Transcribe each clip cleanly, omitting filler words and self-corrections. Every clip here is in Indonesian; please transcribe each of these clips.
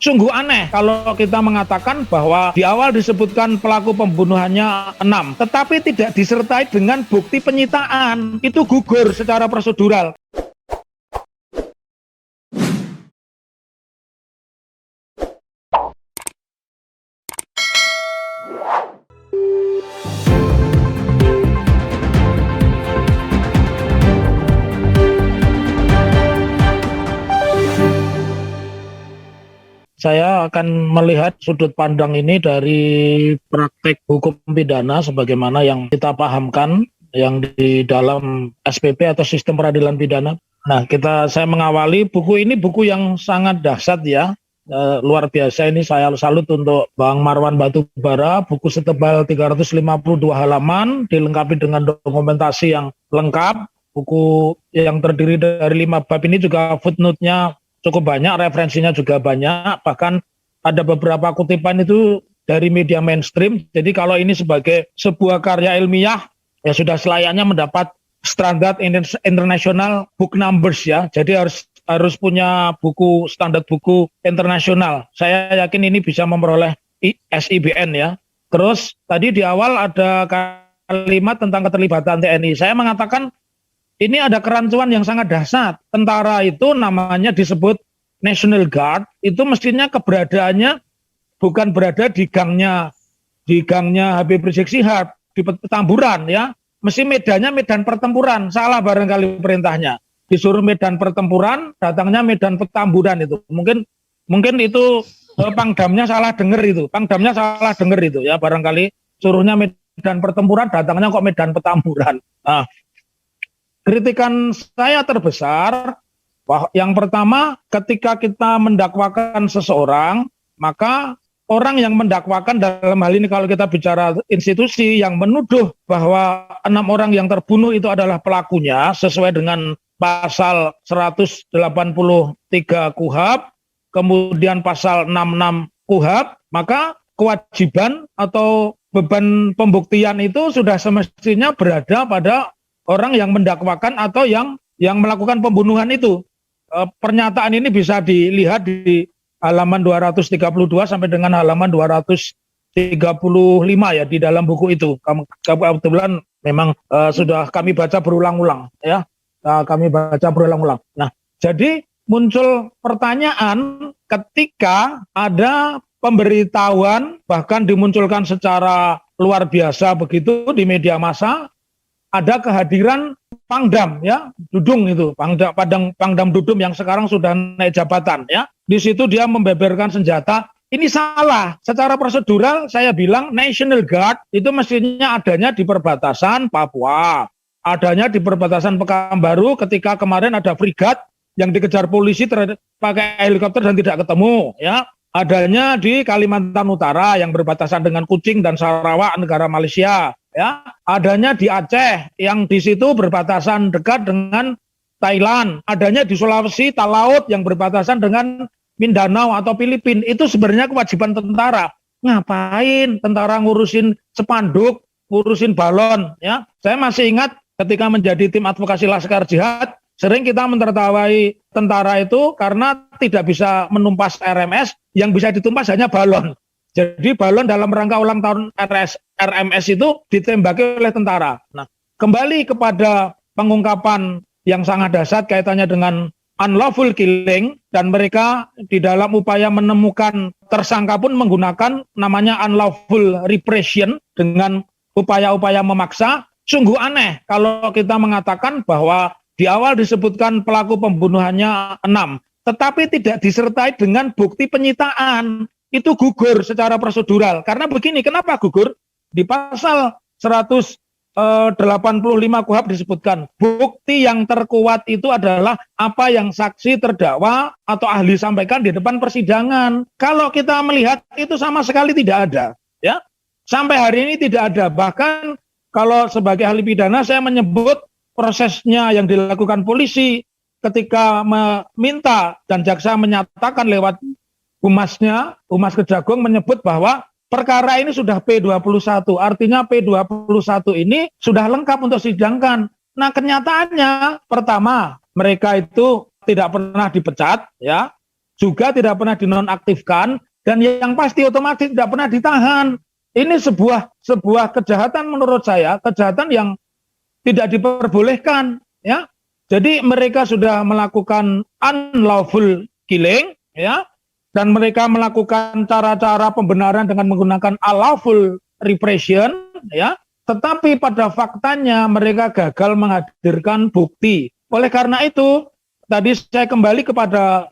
Sungguh aneh kalau kita mengatakan bahwa di awal disebutkan pelaku pembunuhannya 6, tetapi tidak disertai dengan bukti penyitaan. Itu gugur secara prosedural. Saya akan melihat sudut pandang ini dari praktek hukum pidana sebagaimana yang kita pahamkan yang di dalam SPP atau Sistem Peradilan Pidana. Nah, saya mengawali buku ini buku yang sangat dahsyat ya. Luar biasa, ini saya salut untuk Bang Marwan Batubara, buku setebal 352 halaman, dilengkapi dengan dokumentasi yang lengkap. Buku yang terdiri dari 5 bab ini juga footnote-nya cukup banyak, referensinya juga banyak, bahkan ada beberapa kutipan itu dari media mainstream. Jadi kalau ini sebagai sebuah karya ilmiah, ya sudah selayaknya mendapat standar internasional book numbers ya. Jadi harus punya buku standar buku internasional. Saya yakin ini bisa memperoleh SIBN ya. Terus tadi di awal ada kalimat tentang keterlibatan TNI. Saya mengatakan ini ada kerancuan yang sangat dahsyat. Tentara itu namanya disebut National Guard, itu mestinya keberadaannya bukan berada di gangnya Habib Rizik Syihab, di Petamburan ya. Mesti medannya medan pertempuran, salah barangkali perintahnya. Disuruh medan pertempuran, datangnya medan Petamburan itu. Mungkin itu Pangdamnya salah dengar itu. Ya, barangkali suruhnya medan pertempuran, datangnya kok medan Petamburan. Nah, kritikan saya terbesar, yang pertama ketika kita mendakwakan seseorang, maka orang yang mendakwakan dalam hal ini kalau kita bicara institusi yang menuduh bahwa 6 orang yang terbunuh itu adalah pelakunya sesuai dengan pasal 183 KUHP, kemudian pasal 66 KUHP, maka kewajiban atau beban pembuktian itu sudah semestinya berada pada orang yang mendakwakan atau yang melakukan pembunuhan itu. Pernyataan ini bisa dilihat di halaman 232 sampai dengan halaman 235 ya di dalam buku itu. Kebetulan memang sudah kami baca berulang-ulang ya. Nah, jadi muncul pertanyaan ketika ada pemberitahuan bahkan dimunculkan secara luar biasa begitu di media massa, ada kehadiran Pangdam ya, Dudung itu, Pangdam Dudung yang sekarang sudah naik jabatan ya. Di situ dia membeberkan senjata. Ini salah. Secara prosedural saya bilang National Guard itu mestinya adanya di perbatasan Papua. Adanya di perbatasan Pekanbaru ketika kemarin ada frigat yang dikejar polisi pakai helikopter dan tidak ketemu ya. Adanya di Kalimantan Utara yang berbatasan dengan Kuching dan Sarawak negara Malaysia. Ya, adanya di Aceh yang di situ berbatasan dekat dengan Thailand, adanya di Sulawesi Talaut yang berbatasan dengan Mindanao atau Filipina. Itu sebenarnya kewajiban tentara. Ngapain tentara ngurusin spanduk, ngurusin balon ya? Saya masih ingat ketika menjadi tim advokasi Laskar Jihad, sering kita menertawai tentara itu karena tidak bisa menumpas RMS, yang bisa ditumpas hanya balon. Jadi balon dalam rangka ulang tahun RMS itu ditembaki oleh tentara. Nah, kembali kepada pengungkapan yang sangat dahsyat kaitannya dengan unlawful killing, dan mereka di dalam upaya menemukan tersangka pun menggunakan namanya unlawful repression dengan upaya-upaya memaksa. Sungguh aneh kalau kita mengatakan bahwa di awal disebutkan pelaku pembunuhannya 6, tetapi tidak disertai dengan bukti penyitaan. Itu gugur secara prosedural. Karena begini, kenapa gugur? Di pasal 185 KUHP disebutkan, bukti yang terkuat itu adalah apa yang saksi terdakwa atau ahli sampaikan di depan persidangan. Kalau kita melihat itu sama sekali tidak ada. Ya, sampai hari ini tidak ada. Bahkan kalau sebagai ahli pidana saya menyebut prosesnya yang dilakukan polisi ketika meminta dan jaksa menyatakan lewat Humasnya, Humas Kejagung menyebut bahwa perkara ini sudah P21, artinya P21 ini sudah lengkap untuk sidangkan. Nah, kenyataannya pertama, mereka itu tidak pernah dipecat ya. juga tidak pernah dinonaktifkan, dan yang pasti otomatis tidak pernah ditahan. Ini sebuah kejahatan menurut saya, kejahatan yang tidak diperbolehkan, ya. Jadi mereka sudah melakukan unlawful killing, ya, dan mereka melakukan cara-cara pembenaran dengan menggunakan unlawful repression, ya. Tetapi pada faktanya mereka gagal menghadirkan bukti. Oleh karena itu, tadi saya kembali kepada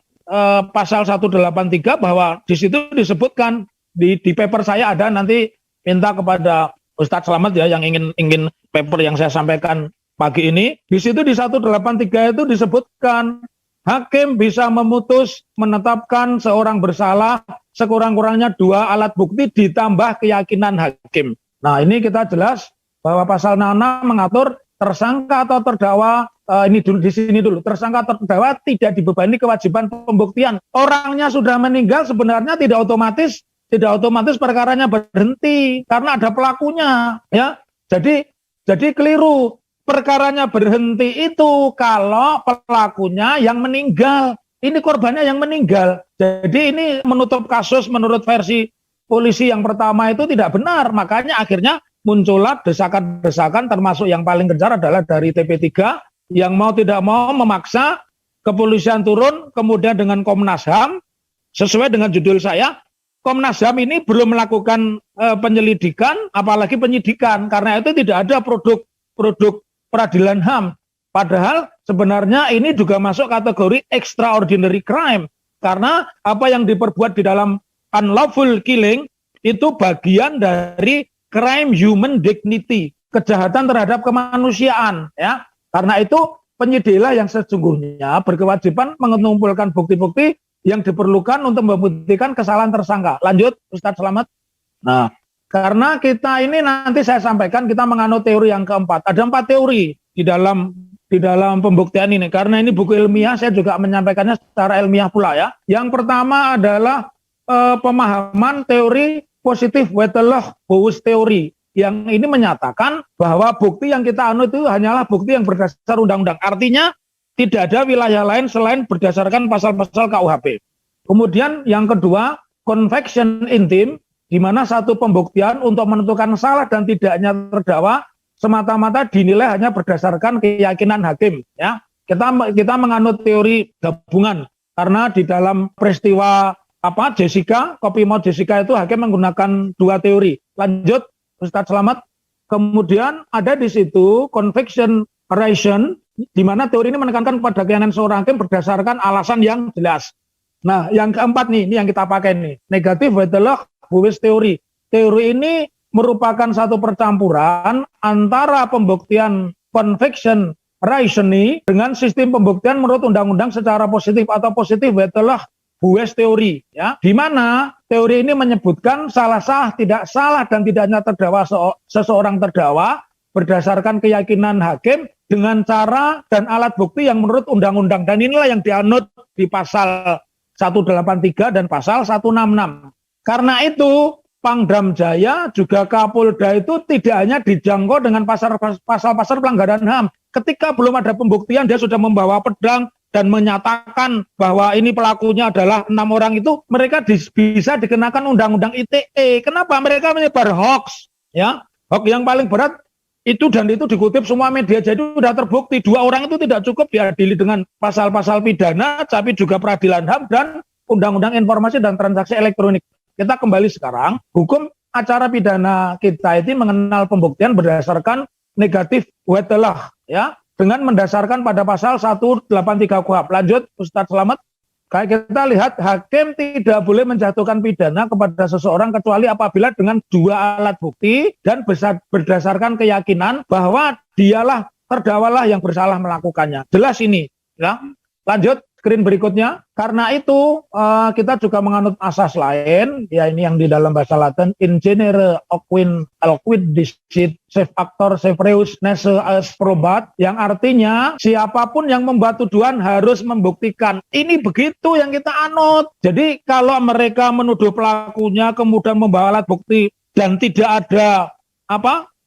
pasal 183 bahwa di situ disebutkan di paper saya ada, nanti minta kepada Ustadz Slamet ya yang ingin paper yang saya sampaikan pagi ini. Di situ di 183 itu disebutkan hakim bisa memutus menetapkan seorang bersalah sekurang-kurangnya 2 alat bukti ditambah keyakinan hakim. Nah, ini kita jelas bahwa pasal 66 mengatur tersangka atau terdakwa ini dulu di sini dulu. Tersangka atau terdakwa tidak dibebani kewajiban pembuktian. Orangnya sudah meninggal sebenarnya tidak otomatis perkaranya berhenti karena ada pelakunya, ya. Jadi keliru. Perkaranya berhenti itu kalau pelakunya yang meninggal. Ini korbannya yang meninggal. Jadi ini menutup kasus menurut versi polisi yang pertama itu tidak benar. Makanya akhirnya muncullah desakan-desakan, termasuk yang paling gencar adalah dari TP3 yang mau tidak mau memaksa kepolisian turun, kemudian dengan Komnas HAM, sesuai dengan judul saya, Komnas HAM ini belum melakukan penyelidikan, apalagi penyidikan, karena itu tidak ada produk peradilan HAM. Padahal sebenarnya ini juga masuk kategori extraordinary crime, karena apa yang diperbuat di dalam unlawful killing itu bagian dari crime human dignity, kejahatan terhadap kemanusiaan, ya. Karena itu penyidiklah yang sesungguhnya berkewajiban mengumpulkan bukti-bukti yang diperlukan untuk membuktikan kesalahan tersangka. Lanjut, Ustadz Slamet. Nah, karena kita ini nanti saya sampaikan kita menganut teori yang keempat. Ada 4 teori di dalam pembuktian ini. Karena ini buku ilmiah, saya juga menyampaikannya secara ilmiah pula, ya. Yang pertama adalah pemahaman teori positif Wetterloch-Bowes teori. Yang ini menyatakan bahwa bukti yang kita anut itu hanyalah bukti yang berdasar undang-undang. Artinya tidak ada wilayah lain selain berdasarkan pasal-pasal KUHP. Kemudian yang kedua, conviction intim, di mana satu pembuktian untuk menentukan salah dan tidaknya terdakwa semata-mata dinilai hanya berdasarkan keyakinan hakim, ya. Kita menganut teori gabungan karena di dalam peristiwa Jessica, kopi mau Jessica itu hakim menggunakan 2 teori. Lanjut, Ustadz Slamet. Kemudian ada di situ conviction ration, di mana teori ini menekankan pada keyakinan seorang hakim berdasarkan alasan yang jelas. Nah, yang keempat nih, ini yang kita pakai nih, negatif Wetterloch-Bowes teori. Teori ini merupakan satu percampuran antara pembuktian conviction rationing dengan sistem pembuktian menurut undang-undang secara positif atau positif Wetterloch-Bowes teori, ya. Di mana teori ini menyebutkan salah sah, tidak salah dan tidaknya terdakwa seseorang terdakwa berdasarkan keyakinan hakim dengan cara dan alat bukti yang menurut undang-undang, dan inilah yang dianut di pasal 183 dan pasal 166. Karena itu Pangdam Jaya juga Kapolda itu tidak hanya dijangkau dengan pasal-pasal pelanggaran HAM. Ketika belum ada pembuktian dia sudah membawa pedang dan menyatakan bahwa ini pelakunya adalah 6 orang itu, mereka bisa dikenakan undang-undang ITE. Kenapa? Mereka menyebar hoax, ya. Hoax yang paling berat itu, dan itu dikutip semua media, jadi sudah terbukti 2 orang itu tidak cukup diadili dengan pasal-pasal pidana, tapi juga peradilan HAM dan Undang-Undang Informasi dan Transaksi Elektronik. Kita kembali sekarang, hukum acara pidana kita ini mengenal pembuktian berdasarkan negatif Wetterloch, ya, dengan mendasarkan pada pasal 183 KUHP. Lanjut, Ustadz Slamet. Kayak kita lihat, hakim tidak boleh menjatuhkan pidana kepada seseorang kecuali apabila dengan 2 alat bukti dan berdasarkan keyakinan bahwa dialah terdakwalah yang bersalah melakukannya. Jelas ini, ya. Lanjut, screen berikutnya. Karena itu kita juga menganut asas lain, ya, ini yang di dalam bahasa Latin, in genere quid dicit save actor save reus nece as probat, yang artinya siapapun yang membuat tuduhan harus membuktikan. Ini begitu yang kita anut. Jadi kalau mereka menuduh pelakunya kemudian membawa alat bukti dan tidak ada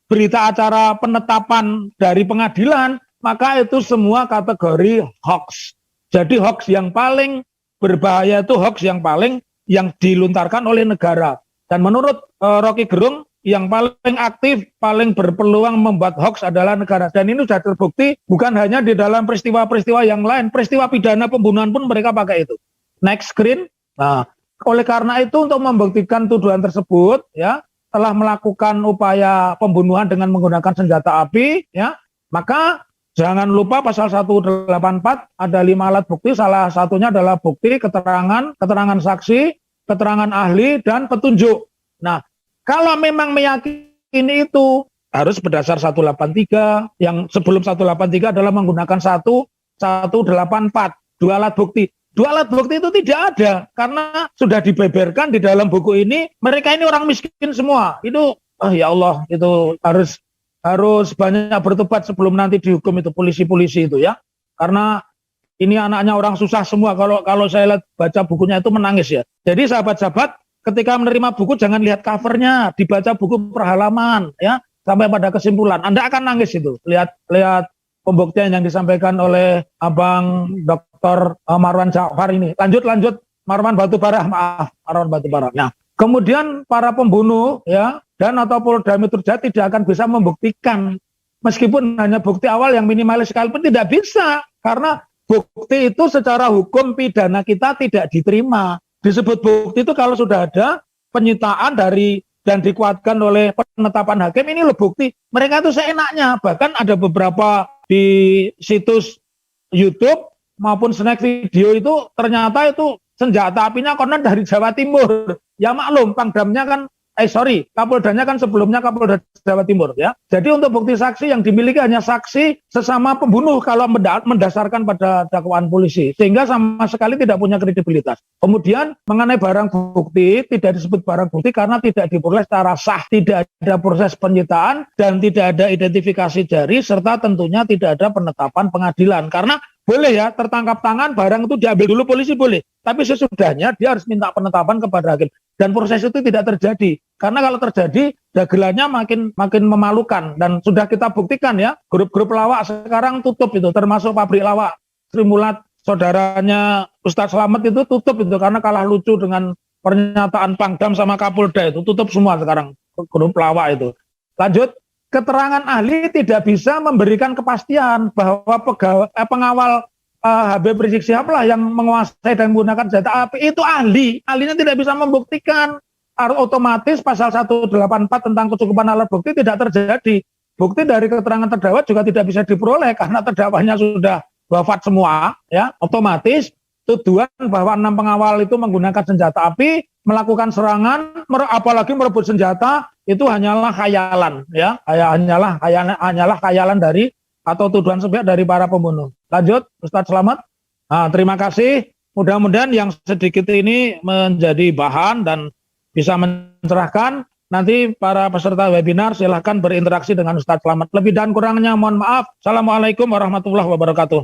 berita acara penetapan dari pengadilan, maka itu semua kategori hoax. Jadi hoax yang paling berbahaya itu hoax yang dilontarkan oleh negara. Dan menurut Rocky Gerung, yang paling aktif, paling berpeluang membuat hoax adalah negara. Dan ini sudah terbukti bukan hanya di dalam peristiwa-peristiwa yang lain, peristiwa pidana pembunuhan pun mereka pakai itu. Next screen. Nah, oleh karena itu untuk membuktikan tuduhan tersebut, ya, telah melakukan upaya pembunuhan dengan menggunakan senjata api, ya, maka jangan lupa pasal 184 ada 5 alat bukti, salah satunya adalah bukti, keterangan saksi, keterangan ahli, dan petunjuk. Nah, kalau memang meyakini itu harus berdasar 183, yang sebelum 183 adalah menggunakan 184, 2 alat bukti. 2 alat bukti itu tidak ada, karena sudah dibeberkan di dalam buku ini, mereka ini orang miskin semua. Itu, ya Allah, itu harus banyak bertobat sebelum nanti dihukum itu polisi-polisi itu ya. Karena ini anaknya orang susah semua. Kalau saya lihat baca bukunya itu menangis ya. Jadi sahabat-sahabat, ketika menerima buku jangan lihat covernya, dibaca buku per halaman ya, sampai pada kesimpulan. Anda akan nangis itu. Lihat pembuktian yang disampaikan oleh Abang Dr. Marwan Ja'far ini. Lanjut Marwan Batubara, maaf, Marwan Batubara. Nah, kemudian para pembunuh ya dan atau Polda Metro Jaya tidak akan bisa membuktikan, meskipun hanya bukti awal yang minimalis sekalipun tidak bisa, karena bukti itu secara hukum pidana kita tidak diterima. Disebut bukti itu kalau sudah ada penyitaan dari dan dikuatkan oleh penetapan hakim, ini loh bukti. Mereka itu seenaknya, bahkan ada beberapa di situs YouTube maupun snack video itu ternyata itu senjata apinya konon dari Jawa Timur. Ya maklum, Pangdamnya kan Kapoldanya kan sebelumnya Kapolda Jawa Timur ya. Jadi untuk bukti saksi yang dimiliki hanya saksi sesama pembunuh kalau mendasarkan pada dakwaan polisi, sehingga sama sekali tidak punya kredibilitas. Kemudian mengenai barang bukti tidak disebut barang bukti karena tidak diperoleh secara sah, tidak ada proses penyitaan dan tidak ada identifikasi jari, serta tentunya tidak ada penetapan pengadilan. Karena boleh ya tertangkap tangan barang itu diambil dulu polisi boleh, tapi sesudahnya dia harus minta penetapan kepada hakim. Dan proses itu tidak terjadi, karena kalau terjadi dagelannya makin memalukan. Dan sudah kita buktikan ya, grup-grup lawak sekarang tutup itu, termasuk pabrik lawak Sri Mulat, saudaranya Ustadz Slamet itu tutup itu karena kalah lucu dengan pernyataan Pangdam sama Kapolda, itu tutup semua sekarang grup lawak itu. Lanjut, keterangan ahli tidak bisa memberikan kepastian bahwa pengawal Habib Rizik Syihab lah yang menguasai dan menggunakan senjata api. Itu ahlinya tidak bisa membuktikan. Otomatis pasal 184 tentang kecukupan alat bukti tidak terjadi. Bukti dari keterangan terdakwa juga tidak bisa diperoleh karena terdakwanya sudah wafat semua ya. Otomatis tuduhan bahwa 6 pengawal itu menggunakan senjata api, melakukan serangan, apalagi merebut senjata, itu hanyalah khayalan ya. Hanyalah khayalan dari atau tuduhan sepihak dari para pembunuh. Lanjut, Ustadz Slamet. Nah, terima kasih. Mudah-mudahan yang sedikit ini menjadi bahan dan bisa mencerahkan. Nanti para peserta webinar silahkan berinteraksi dengan Ustadz Slamet. Lebih dan kurangnya mohon maaf. Assalamualaikum warahmatullahi wabarakatuh.